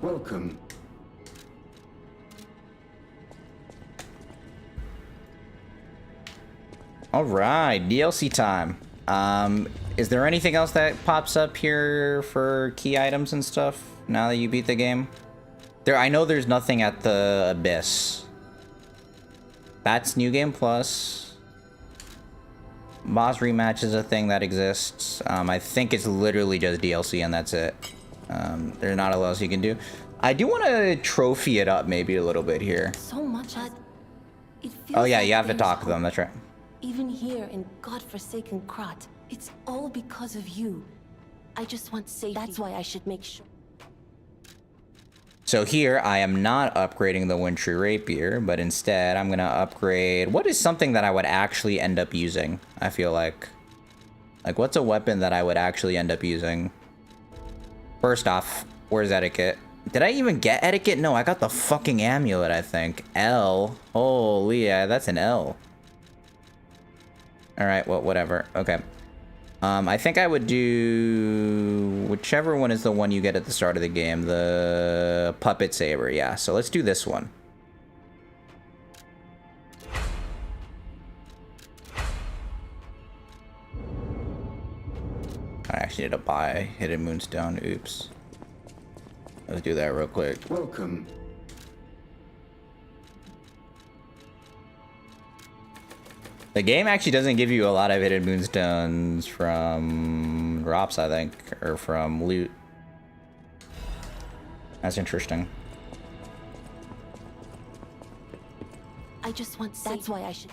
Welcome. Alright, DLC time. Is there anything else that pops up here for key items and stuff now that you beat the game? I know there's nothing at the Abyss. That's New Game Plus. Boss rematch is a thing that exists. I think it's literally just DLC and that's it. There's not a lot else you can do. I do want to trophy it up maybe a little bit here. So much, but it feels Oh yeah, like you have to there's talk to hope. them, that's right. Even here in godforsaken Krat, it's all because of you. I just want safety. That's why I should make sure. So here, I am not upgrading the Wintry Rapier, but instead, I'm going to upgrade... What is something that I would actually end up using, I feel like? Like, what's a weapon that I would actually end up using? First off, where's Etiquette? Did I even get Etiquette? No, I got the fucking Amulet, I think. L. Holy, yeah, that's an L. Alright, well, whatever. Okay. I think I would do whichever one is the one you get at the start of the game, the Puppet Saber, yeah. So let's do this one. I actually need to buy Hidden Moonstone, oops. Let's do that real quick. Welcome. The game actually doesn't give you a lot of Hidden Moonstones from drops, I think, or from loot. That's interesting. I just want safety. That's why I should.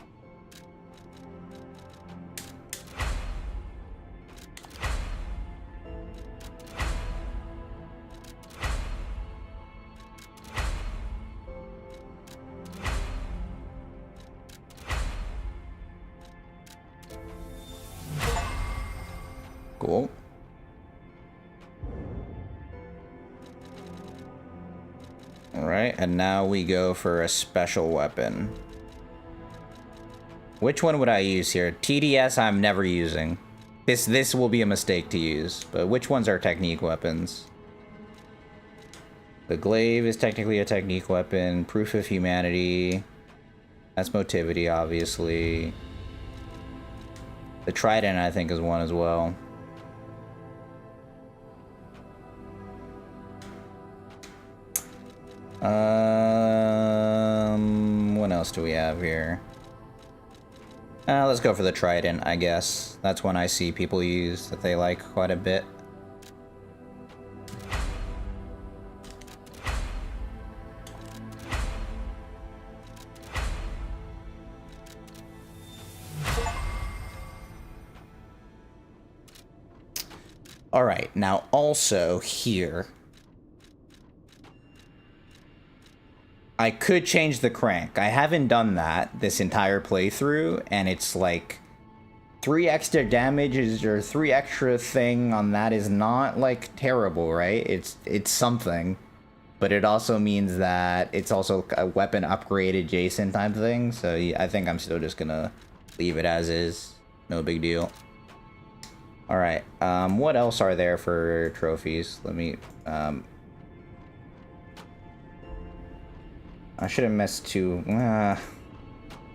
Cool. Alright, and now we go for a special weapon. Which one would I use here? TDS I'm never using. This will be a mistake to use, but which ones are technique weapons? The glaive is technically a technique weapon. Proof of humanity. That's motivity, obviously. The trident, I think, is one as well. What else do we have here? Let's go for the trident, I guess. That's one I see people use that they like quite a bit. All right, now also here, I could change the crank. I haven't done that this entire playthrough, and it's like 3 extra damages or 3 extra thing on that is not like terrible, right? It's something, but it also means that it's also a weapon upgrade adjacent type thing. So yeah, I think I'm still just gonna leave it as is. No big deal. All right. What else are there for trophies? Let me. I should have missed 2.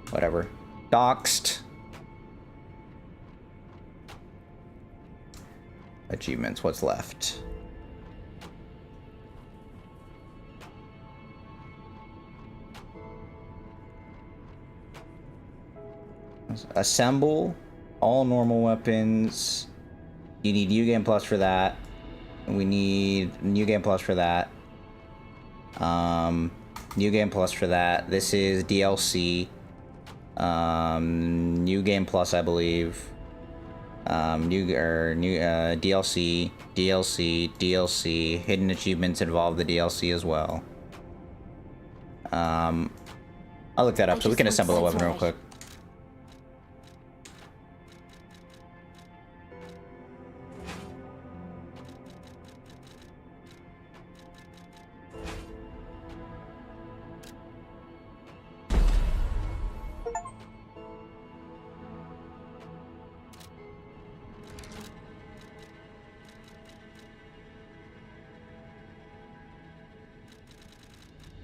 Whatever. Doxed. Achievements. What's left? Assemble all normal weapons. You need New Game Plus for that. We need New Game Plus for that. New Game Plus for that. This is DLC. New Game Plus, I believe. DLC, DLC. Hidden achievements involve the DLC as well. I'll look that up so we can assemble the weapon real quick.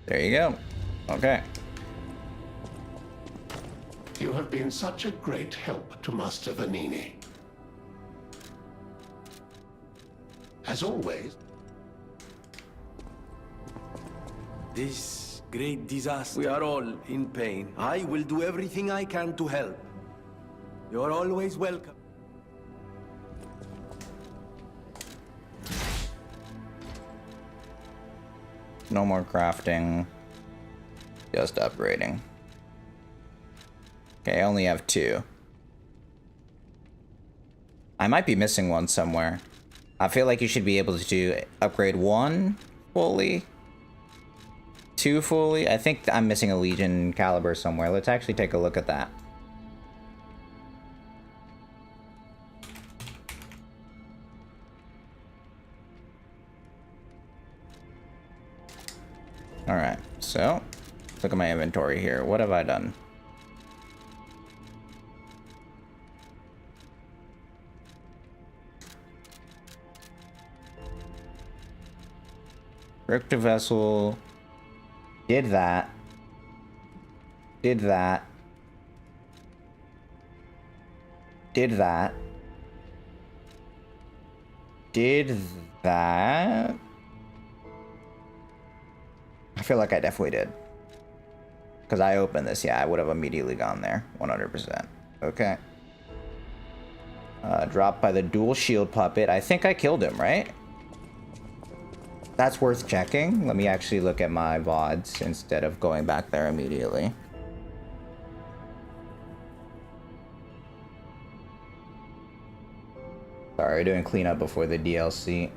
There you go. Okay. You have been such a great help to Master Vanini. As always, This great disaster. We are all in pain. I will do everything I can to help. You're always welcome. No more crafting. Just upgrading. Okay, I only have 2. I might be missing one somewhere. I feel like you should be able to upgrade 1 fully. 2 fully. I think I'm missing a Legion caliber somewhere. Let's actually take a look at that. Alright, so look at my inventory here. What have I done? Ripped a vessel. Did that. Did that. Did that. Did that. I feel like I definitely did. Because I opened this, yeah, I would have immediately gone there. 100%. Okay. Dropped by the dual shield puppet. I think I killed him, right? That's worth checking. Let me actually look at my VODs instead of going back there immediately. Sorry, doing cleanup before the DLC.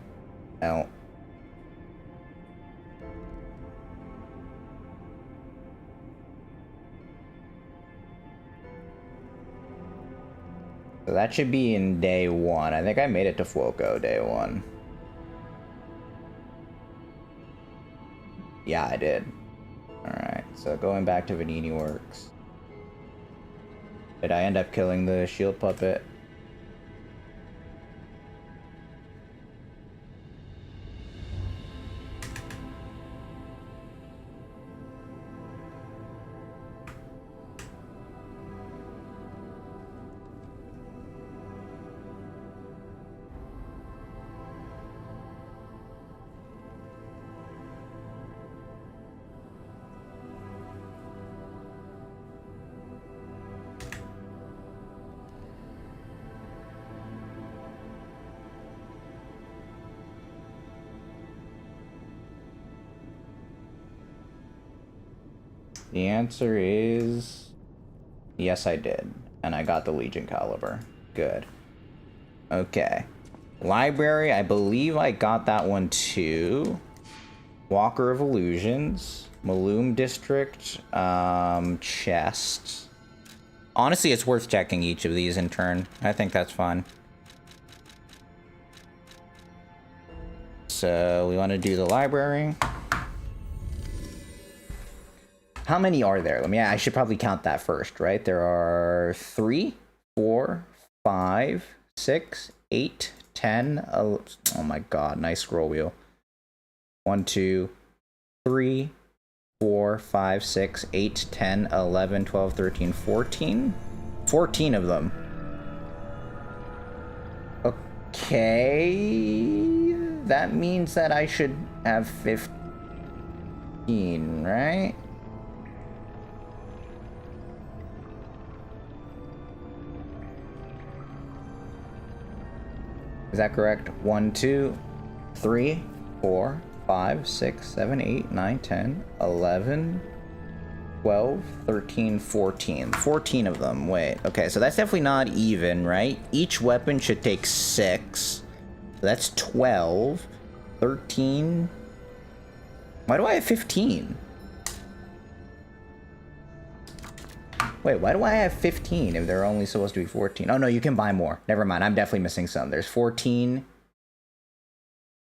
No. So that should be in day 1. I think I made it to Fuoco day 1. Yeah, I did. Alright, so going back to Vanini Works. Did I end up killing the shield puppet? The answer is yes, I did. And I got the Legion caliber. Good. Okay. Library, I believe I got that one too. Walker of Illusions. Maloom District. Chest. Honestly, it's worth checking each of these in turn. I think that's fine. So we want to do the library. How many are there? I should probably count that first, right? There are 3, 4, 5, 6, 8, 10. Oh my god, nice scroll wheel. 1, 2, 3, 4, 5, 6, 8, 10, 11, 12, 13, 14. 14 of them. Okay. That means that I should have 15, right? Is that correct? 1, 2, 3, 4, 5, 6, 7, 8, 9, 10, 11, 12, 13, 14. 14 of them. Wait. Okay, so that's definitely not even, right? Each weapon should take 6. So that's 12. 13. Why do I have 15? Wait, why do I have 15 if they're only supposed to be 14? Oh, no, you can buy more. Never mind, I'm definitely missing some. There's 14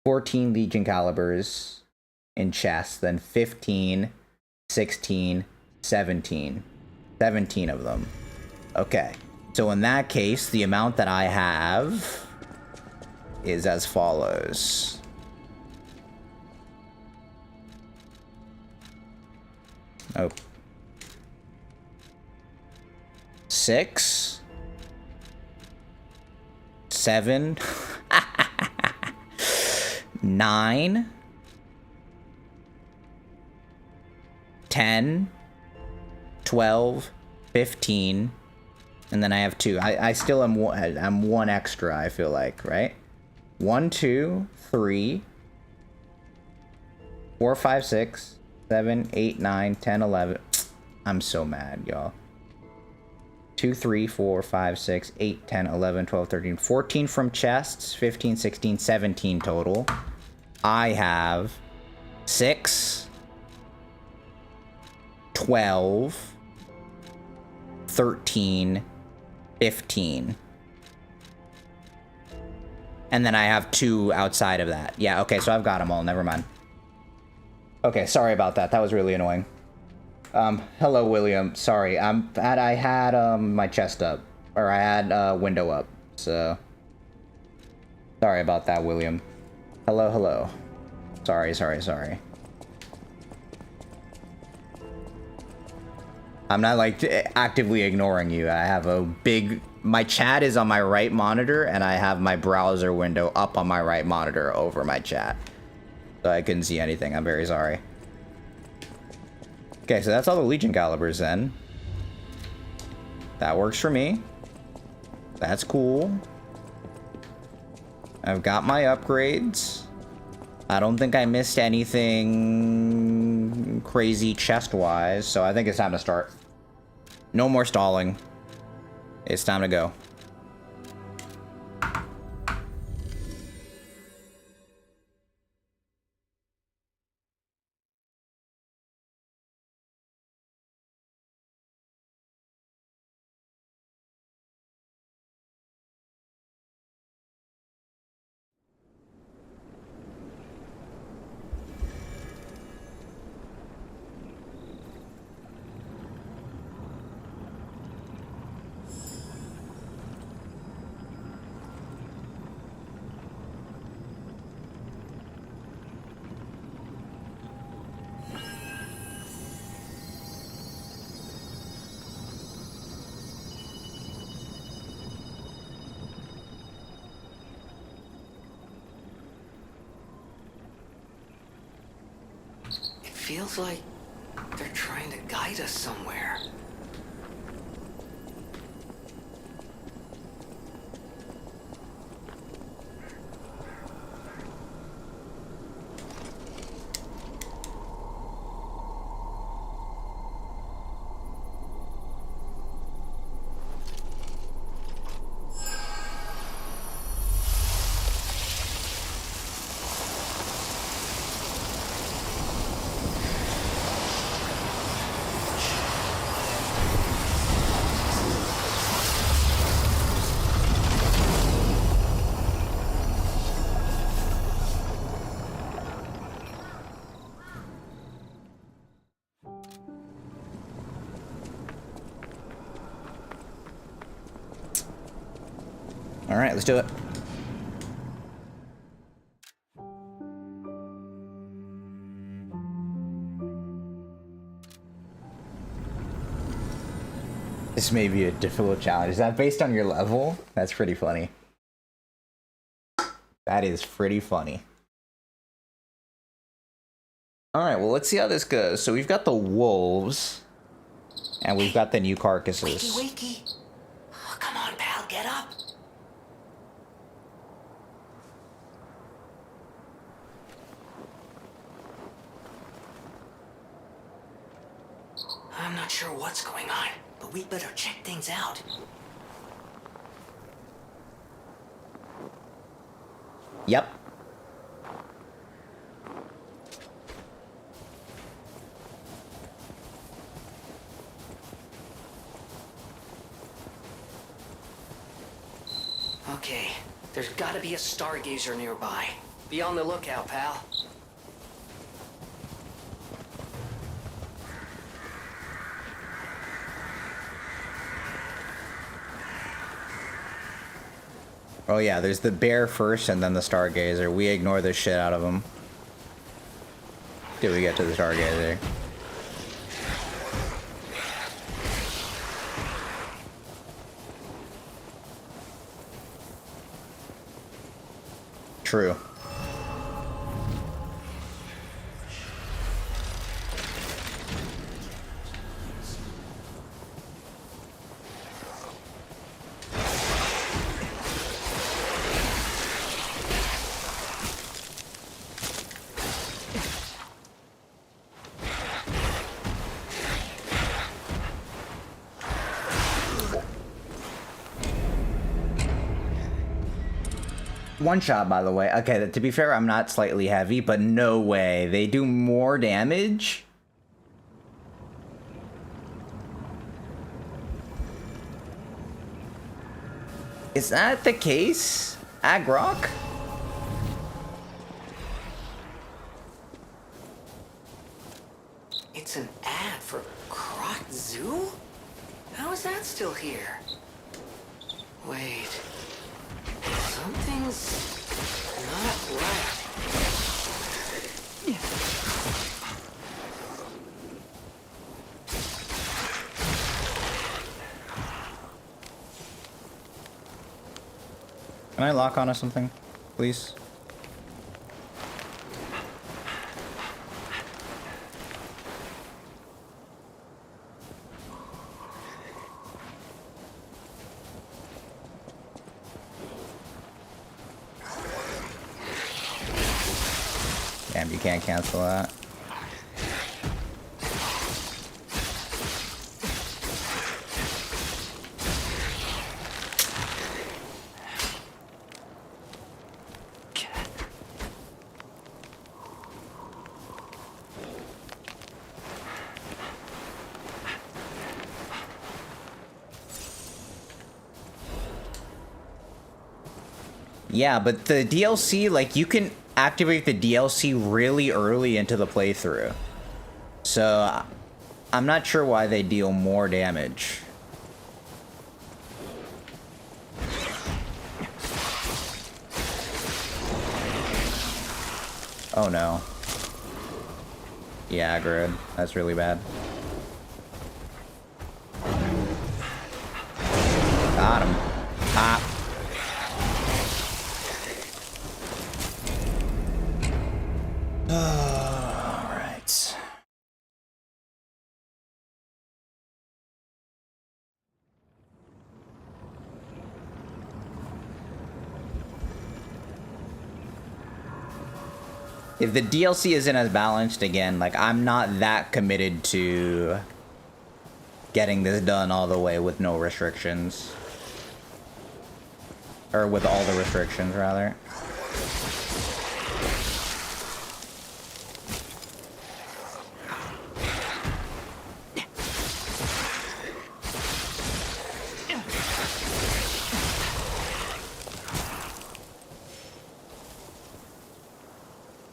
Legion calibers in chests, then 15, 16, 17. 17 of them. Okay. So in that case, the amount that I have is as follows. Oh. 6. 7. 9. 10. 12. 15. And then I have 2. I still am I'm 1 extra, I feel like, right? 1, 2, 3, 4, 5, 6, 7, 8, 9, 10, 11. I'm so mad, y'all. 2, 3, 4, 5, 6, 8, 10, 11, 12, 13, 14 from chests, 15, 16, 17 total. I have 6, 12, 13, 15. And then I have 2 outside of that. Yeah, okay, so I've got them all. Never mind. Okay, sorry about that. That was really annoying. Hello, William. Sorry, I had my chest up. Or I had window up. So sorry about that, William. Hello, hello. Sorry. I'm not, like, actively ignoring you. I have a big... My chat is on my right monitor, and I have my browser window up on my right monitor over my chat. So I couldn't see anything. I'm very sorry. Okay, so that's all the Legion calibers, then. That works for me. That's cool. I've got my upgrades. I don't think I missed anything crazy chest-wise, so I think it's time to start. No more stalling. It's time to go. Feels like they're trying to guide us somewhere. All right, let's do it. This may be a difficult challenge. Is that based on your level? That's pretty funny. That is pretty funny. All right, well, let's see how this goes. So we've got the wolves, and we've got the new carcasses. Wakey. Oh, come on, pal, get up. I'm not sure what's going on, but we better check things out. Yep. Okay, there's gotta be a stargazer nearby. Be on the lookout, pal. Oh yeah, there's the bear first and then the stargazer. We ignore the shit out of them. Till we get to the stargazer. true. One shot, by the way. Okay, to be fair, I'm not slightly heavy, but no way. They do more damage? Is that the case? Agrok? It's an ad for Quartz Zoo? How is that still here? Wait. Something's not right. Can I lock onto something, please? Damn, you can't cancel that. Yeah, but the DLC, like, you can activate the DLC really early into the playthrough. So, I'm not sure why they deal more damage. Oh no. Yeah, aggroed. That's really bad. Got him. Ah. Alright. If the DLC isn't as balanced again, like, I'm not that committed to getting this done all the way with no restrictions. Or with all the restrictions, rather.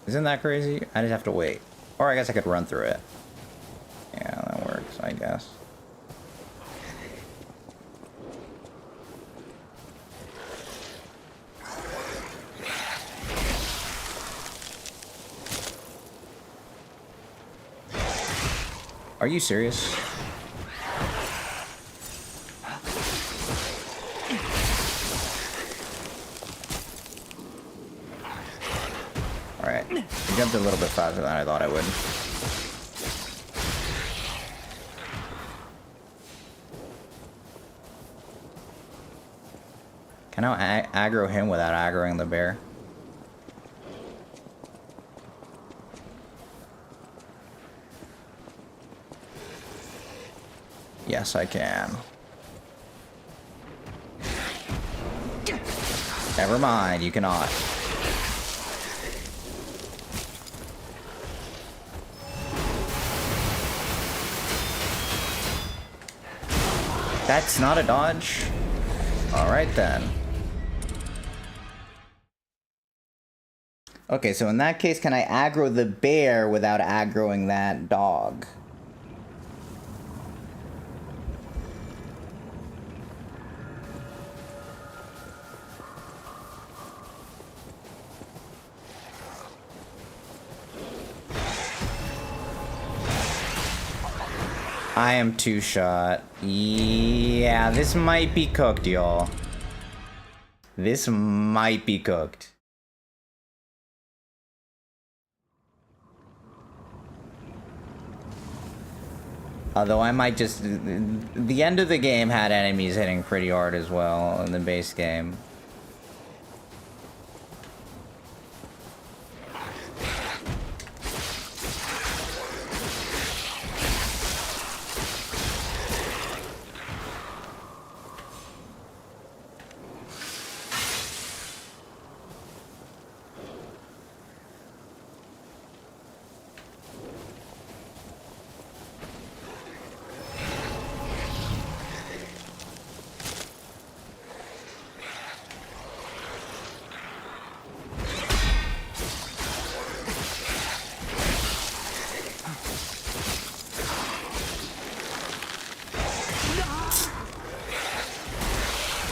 Isn't that crazy? I just have to wait. Or I guess I could run through it. Yeah, that works, I guess. Are you serious? Alright. I jumped a little bit faster than I thought I would. Can I aggro him without aggroing the bear? Yes, I can. Never mind, you cannot. That's not a dodge? Alright then. Okay, so in that case, can I aggro the bear without aggroing that dog? I am two-shot. Yeah, this might be cooked, y'all. This might be cooked. Although I might just... The end of the game had enemies hitting pretty hard as well in the base game.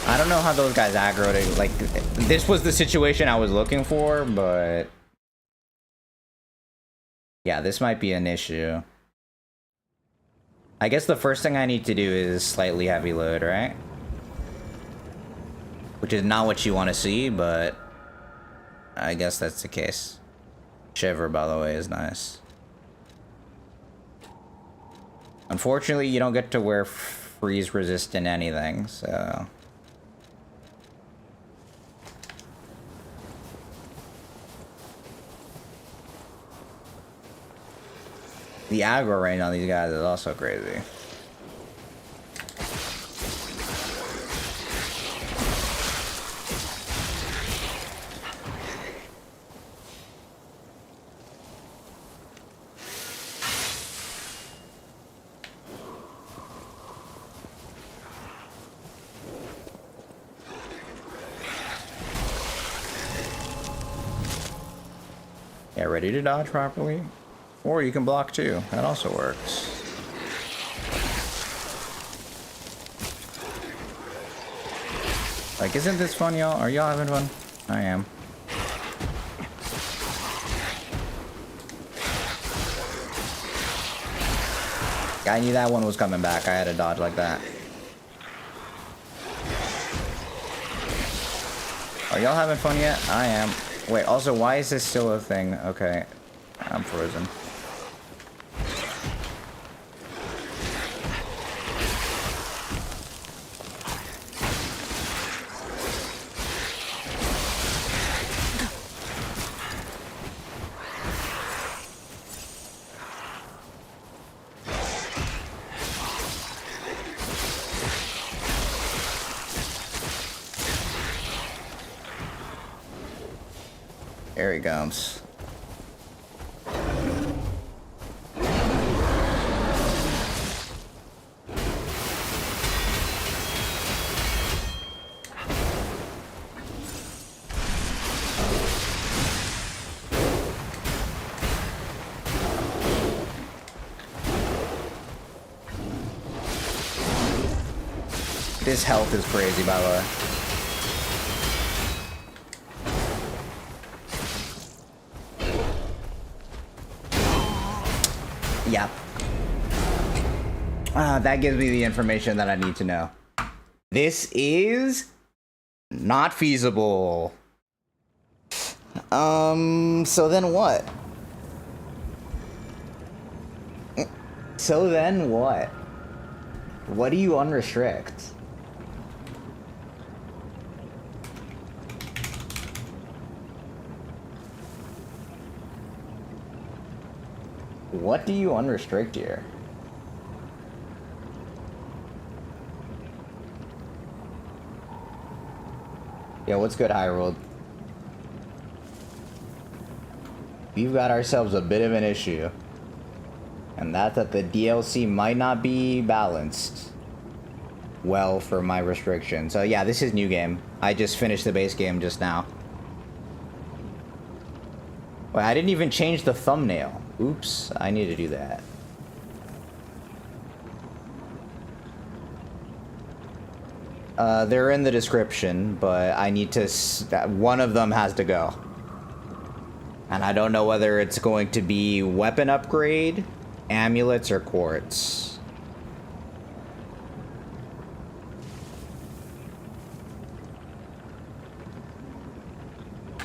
I don't know how those guys aggroed it. Like, this was the situation I was looking for, but... Yeah, this might be an issue. I guess the first thing I need to do is slightly heavy load, right? Which is not what you want to see, but... I guess that's the case. Shiver, by the way, is nice. Unfortunately, you don't get to wear freeze resistant anything, so... The aggro range on these guys is also crazy. Yeah, ready to dodge properly? Or you can block too. That also works. Like, isn't this fun, y'all? Are y'all having fun? I am. I knew that one was coming back. I had to dodge like that. Are y'all having fun yet? I am. Wait, also, why is this still a thing? Okay. I'm frozen. There he comes. This health is crazy, by the way. Yeah. That gives me the information that I need to know. This is not feasible. So then what? So then what? What do you unrestrict? What do you unrestrict here? Yeah, what's good, Hyrule? We've got ourselves a bit of an issue. And that's that the DLC might not be balanced well for my restrictions. So yeah, this is new game. I just finished the base game just now. Wait, I didn't even change the thumbnail. Oops, I need to do that. They're in the description, but I need to... one of them has to go. And I don't know whether it's going to be weapon upgrade, amulets, or quartz.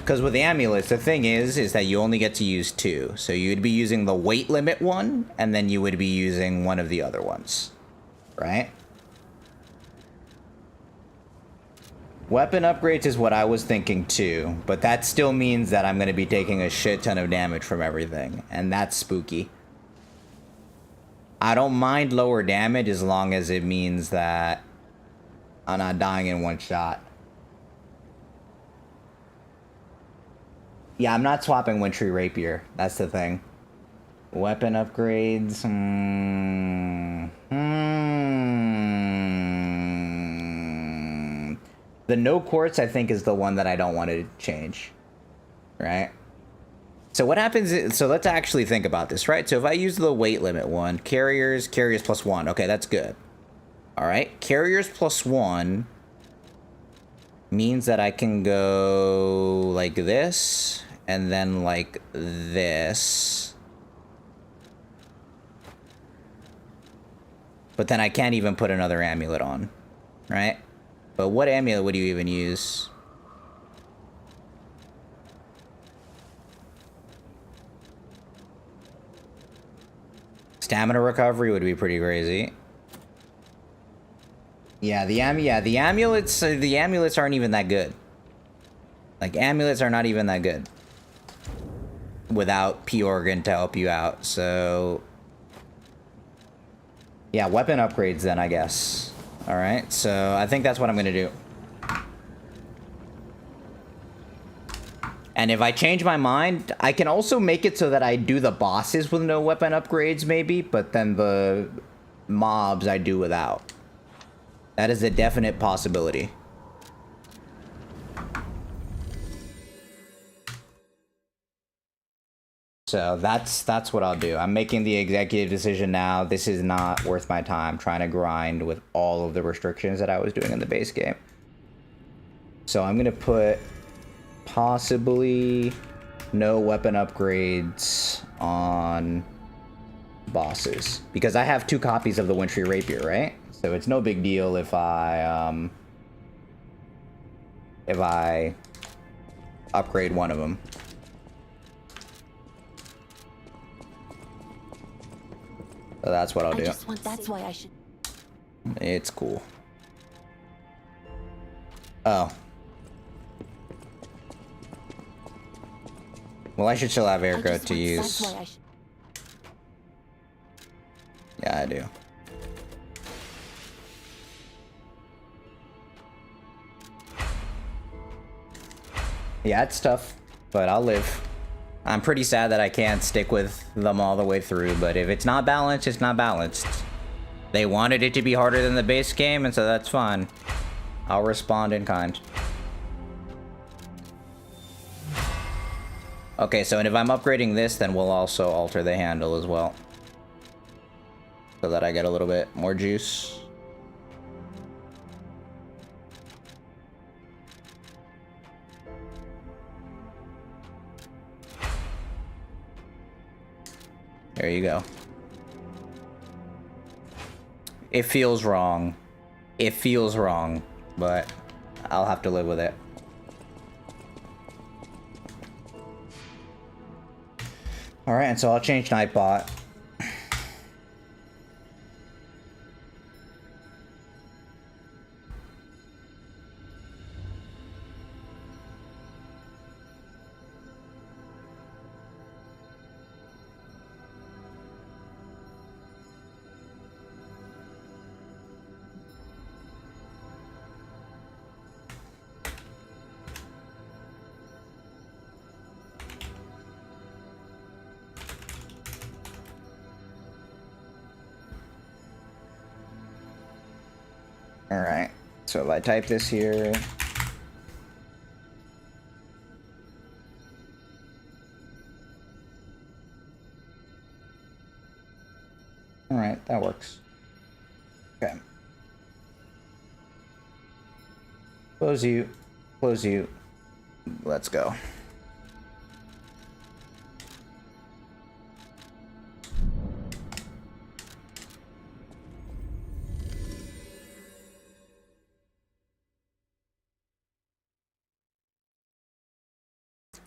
Because with the amulets, the thing is that you only get to use 2. So you'd be using the weight limit one, and then you would be using one of the other ones. Right? Weapon upgrades is what I was thinking too, but that still means that I'm going to be taking a shit ton of damage from everything, and that's spooky. I don't mind lower damage as long as it means that I'm not dying in one shot. Yeah, I'm not swapping Wintry Rapier. That's the thing. Weapon upgrades. The no quartz, I think, is the one that I don't want to change. Right? So what happens, so let's actually think about this, right? So if I use the weight limit one, carriers +1. Okay, that's good. All right, carriers +1 means that I can go like this, and then like this. But then I can't even put another amulet on, right? But what amulet would you even use? Stamina recovery would be pretty crazy. Yeah, the amulets aren't even that good. Like, amulets are not even that good without P-Organ to help you out. So yeah, weapon upgrades then, I guess. All right, so I think that's what I'm gonna do. And if I change my mind, I can also make it so that I do the bosses with no weapon upgrades, maybe, but then the mobs I do without. That is a definite possibility. So that's what I'll do. I'm making the executive decision now. This is not worth my time trying to grind with all of the restrictions that I was doing in the base game. So I'm gonna put possibly no weapon upgrades on bosses, because I have 2 copies of the Wintry Rapier, right? So it's no big deal if I upgrade one of them. So that's what I'll do. That's why I should. It's cool. Oh. Well, I should still have Ergo to use. That's why I should. Yeah, I do. Yeah, it's tough, but I'll live. I'm pretty sad that I can't stick with them all the way through, but if it's not balanced, it's not balanced. They wanted it to be harder than the base game, and so that's fine. I'll respond in kind. Okay, so and if I'm upgrading this, then we'll also alter the handle as well, so that I get a little bit more juice. There you go. It feels wrong. It feels wrong, but I'll have to live with it. Alright, and so I'll change Nightbot. Alright, so if I type this here... Alright, that works. Okay. Close you. Close you. Let's go.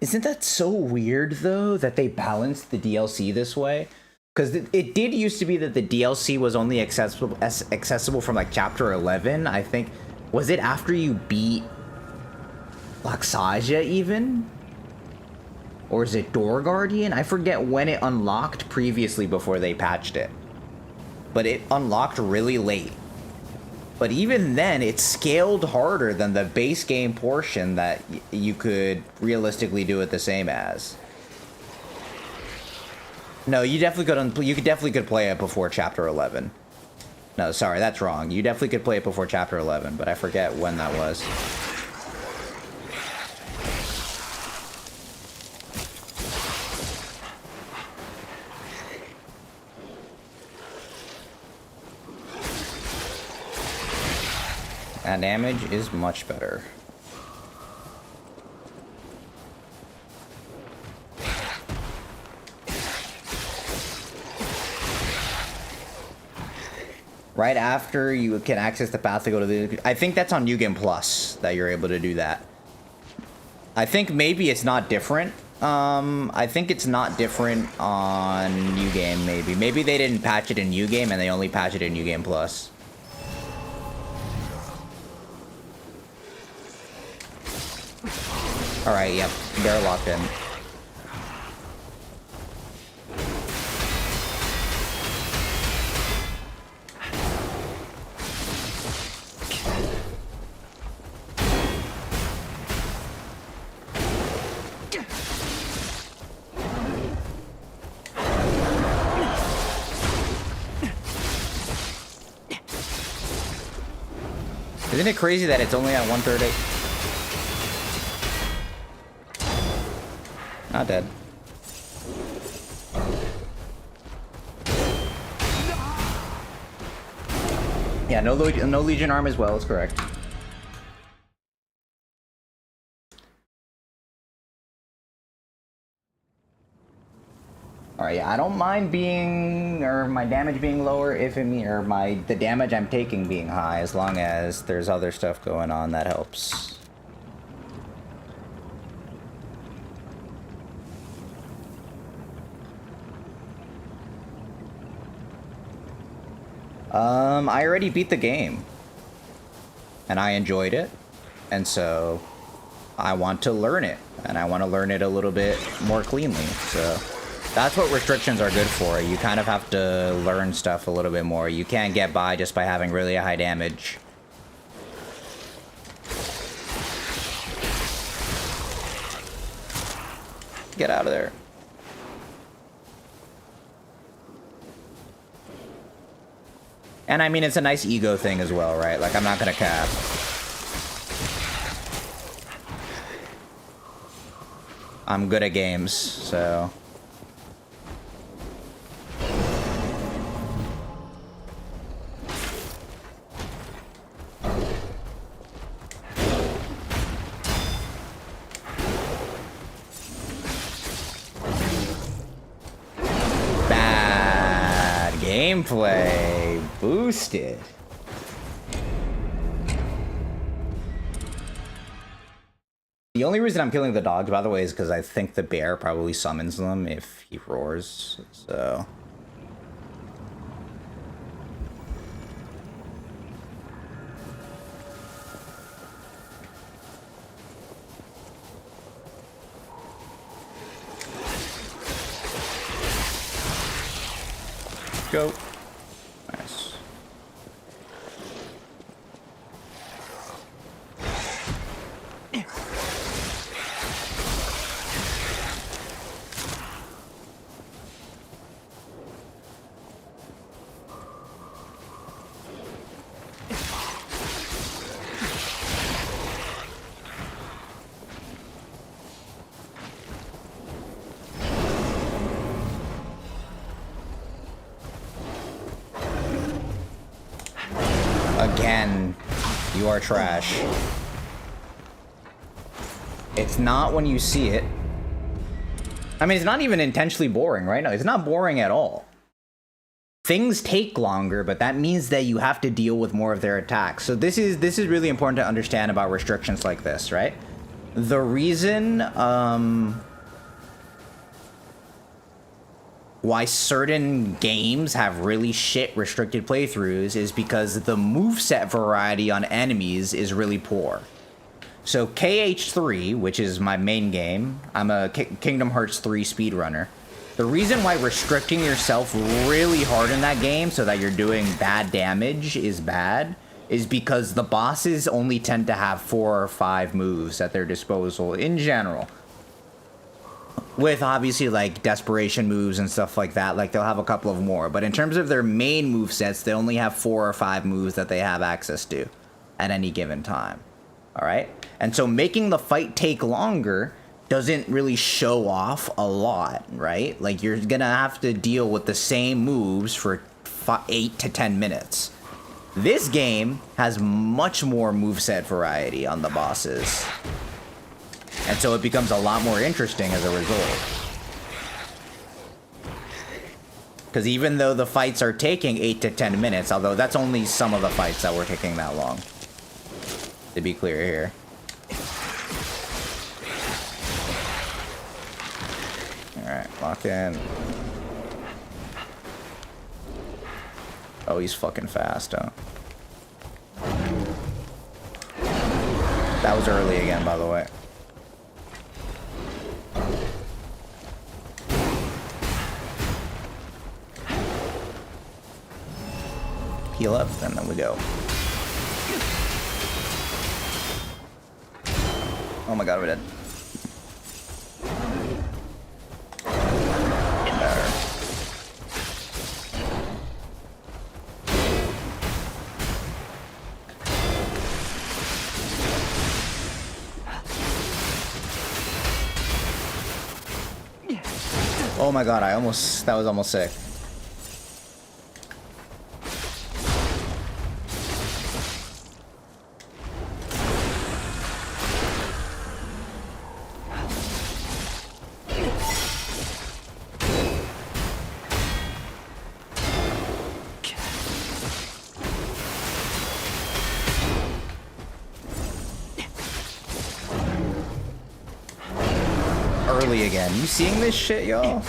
Isn't that so weird, though, that they balanced the DLC this way? Because it did used to be that the DLC was only accessible from, like, Chapter 11, I think. Was it after you beat Laxasia, even? Or is it Door Guardian? I forget when it unlocked previously before they patched it. But it unlocked really late. But even then, it scaled harder than the base game portion that you could realistically do it the same as. No, you definitely could play it before Chapter 11. No, sorry, that's wrong. You definitely could play it before Chapter 11, but I forget when that was. And damage is much better. Right after you can access the path to go to the... I think that's on New Game Plus that you're able to do that. I think maybe it's not different. I think it's not different on New Game, maybe. Maybe they didn't patch it in New Game and they only patch it in New Game Plus. Alright, yep. They're locked in. Isn't it crazy that it's only at 130? Not dead. Yeah, no Legion arm as well, is correct. Alright, yeah, I don't mind being, or my damage being lower if it means, or the damage I'm taking being high, as long as there's other stuff going on that helps. I already beat the game. And I enjoyed it. And so I want to learn it. And I want to learn it a little bit more cleanly. So that's what restrictions are good for. You kind of have to learn stuff a little bit more. You can't get by just by having really high damage. Get out of there. And I mean, it's a nice ego thing as well, right? Like, I'm not gonna cap. I'm good at games, so... Bad gameplay. Boosted. The only reason I'm killing the dogs, by the way, is because I think the bear probably summons them if he roars, so... Go. Nice. Again, you are trash. It's not when you see it. I mean, it's not even intentionally boring, right? No, it's not boring at all. Things take longer, but that means that you have to deal with more of their attacks. So this is really important to understand about restrictions like this, right? The reason, why certain games have really shit restricted playthroughs is because the moveset variety on enemies is really poor. So KH3, which is my main game, I'm a Kingdom Hearts 3 speedrunner. The reason why restricting yourself really hard in that game so that you're doing bad damage is because the bosses only tend to have 4 or 5 moves at their disposal in general. With obviously like desperation moves and stuff like that, like they'll have a couple of more. But in terms of their main movesets, they only have 4 or 5 moves that they have access to at any given time. Alright? And so making the fight take longer doesn't really show off a lot, right? Like you're gonna have to deal with the same moves for 8 to 10 minutes. This game has much more moveset variety on the bosses. And so it becomes a lot more interesting as a result. Because even though the fights are taking 8 to 10 minutes, although that's only some of the fights that were taking that long. To be clear here. Alright, lock in. Oh, he's fucking fast, huh? That was early again, by the way. Heal up, and then we go. Oh my god, we're dead. Better. Oh my god, that was almost sick. Early again. You seeing this shit, y'all?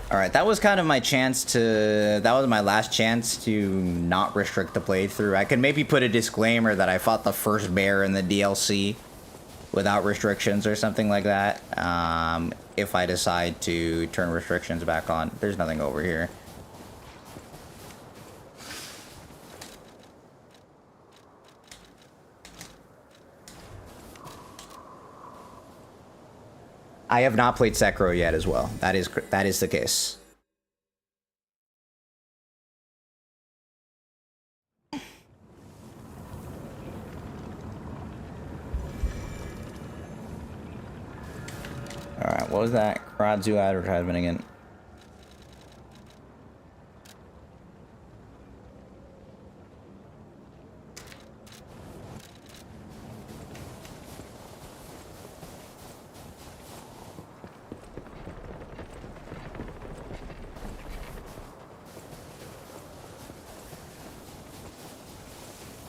Alright, that was kind of my chance to... That was my last chance to not restrict the playthrough. I could maybe put a disclaimer that I fought the first bear in the DLC without restrictions or something like that. If I decide to turn restrictions back on. There's nothing over here. I have not played Sekiro yet as well. That is the case. Alright, what was that Kradzu advertisement again?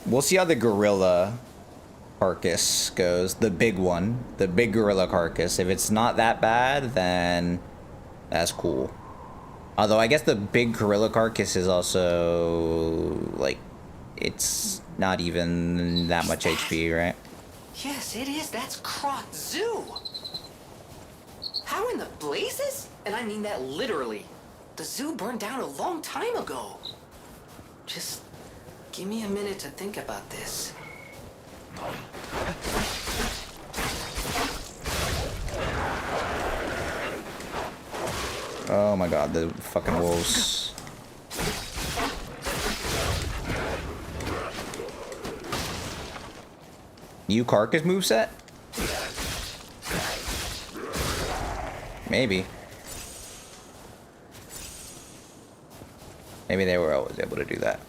We'll see how the gorilla carcass goes. The big one. The big gorilla carcass. If it's not that bad, then that's cool. Although I guess the big gorilla carcass is also, like, it's not even that much HP, right? Yes, it is. That's Quartz. How in the blazes? And I mean that literally. The zoo burned down a long time ago. Just give me a minute to think about this. Oh my god, the fucking wolves. New carcass moveset? Maybe. Maybe they were always able to do that.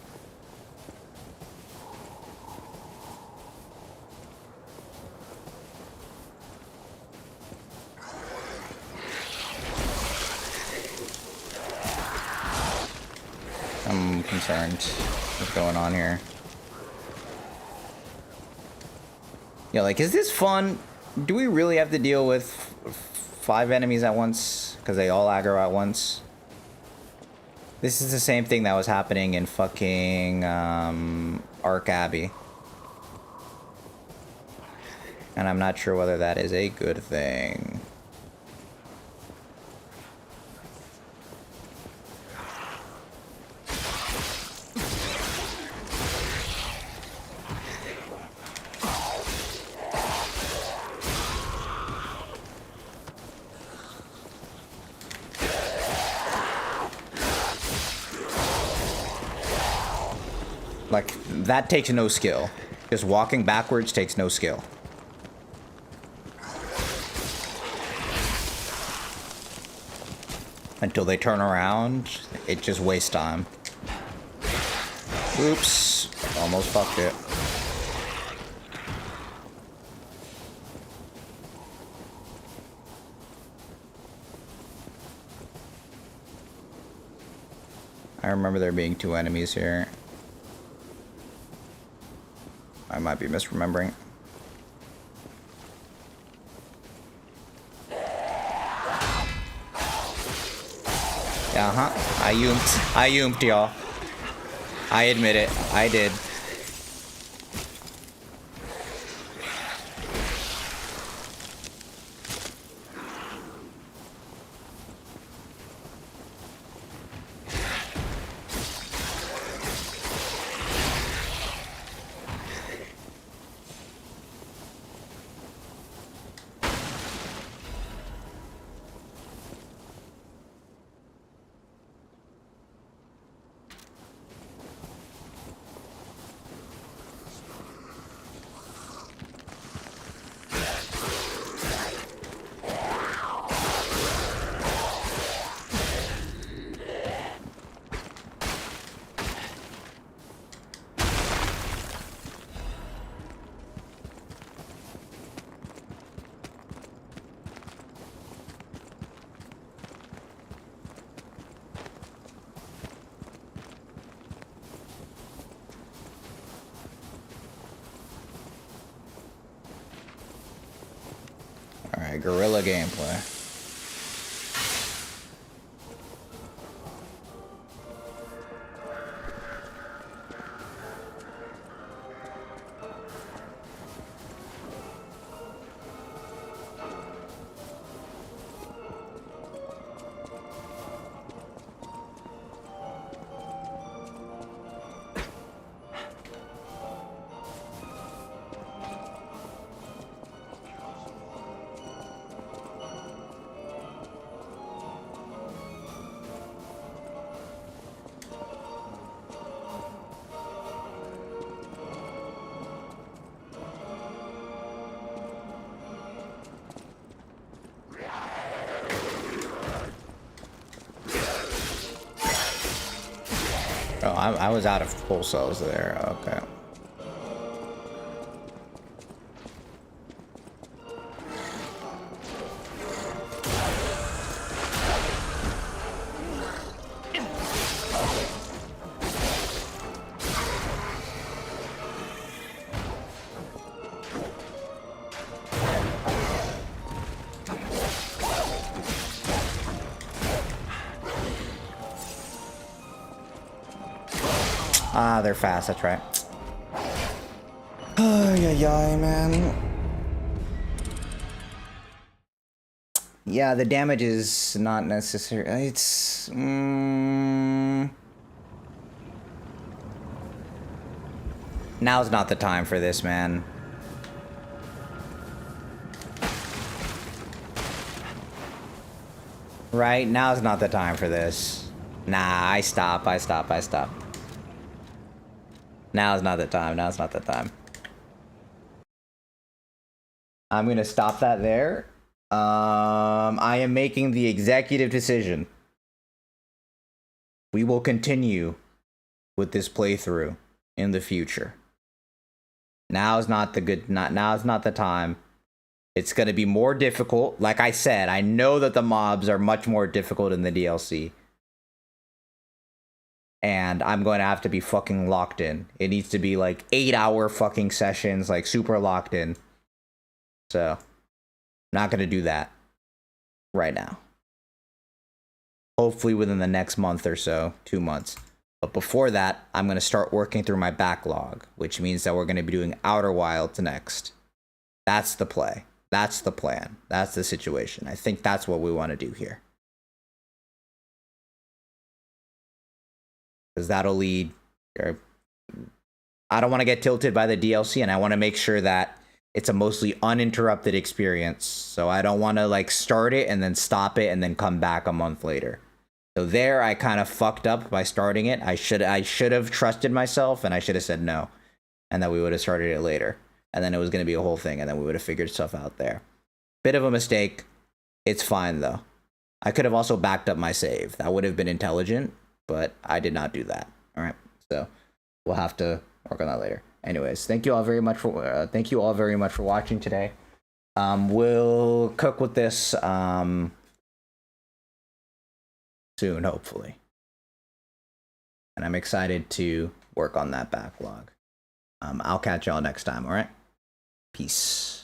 I'm concerned what's going on here. Yeah, like, is this fun? Do we really have to deal with 5 enemies at once? Because they all aggro at once? This is the same thing that was happening in fucking Ark Abbey. And I'm not sure whether that is a good thing. Like, that takes no skill. Just walking backwards takes no skill. Until they turn around, it just wastes time. Oops. Almost fucked it. I remember there being 2 enemies here. I might be misremembering. I yoomped, y'all. I admit it. I did. Alright, guerrilla gameplay. Oh, I was out of full cells there. Okay. Ah, they're fast, that's right. Oh, yeah, man. Yeah, the damage is not necessary. It's... Now's not the time for this, man. Right? Now's not the time for this. Nah, I stop. Now's not the time. Now's not the time. I'm gonna stop that there. I am making the executive decision. We will continue with this playthrough in the future. Now's not the time. It's gonna be more difficult. Like I said, I know that the mobs are much more difficult in the DLC. and I'm going to have to be fucking locked in. It needs to be like 8-hour fucking sessions, like super locked in. So, not going to do that right now. Hopefully within the next month or so, 2 months. But before that, I'm going to start working through my backlog, which means that we're going to be doing Outer Wilds next. That's the play. That's the plan. That's the situation. I think that's what we want to do here. Because that'll lead... I don't want to get tilted by the DLC, and I want to make sure that it's a mostly uninterrupted experience. So I don't want to like start it and then stop it and then come back a month later. So there I kind of fucked up by starting it. I should have trusted myself, and I should have said no. And then we would have started it later. And then it was going to be a whole thing, and then we would have figured stuff out there. Bit of a mistake. It's fine, though. I could have also backed up my save. That would have been intelligent, but I did not do that. All right, so we'll have to work on that later. Anyways, thank you all very much for watching today. We'll cook with this soon, hopefully. And I'm excited to work on that backlog. I'll catch y'all next time, all right? Peace.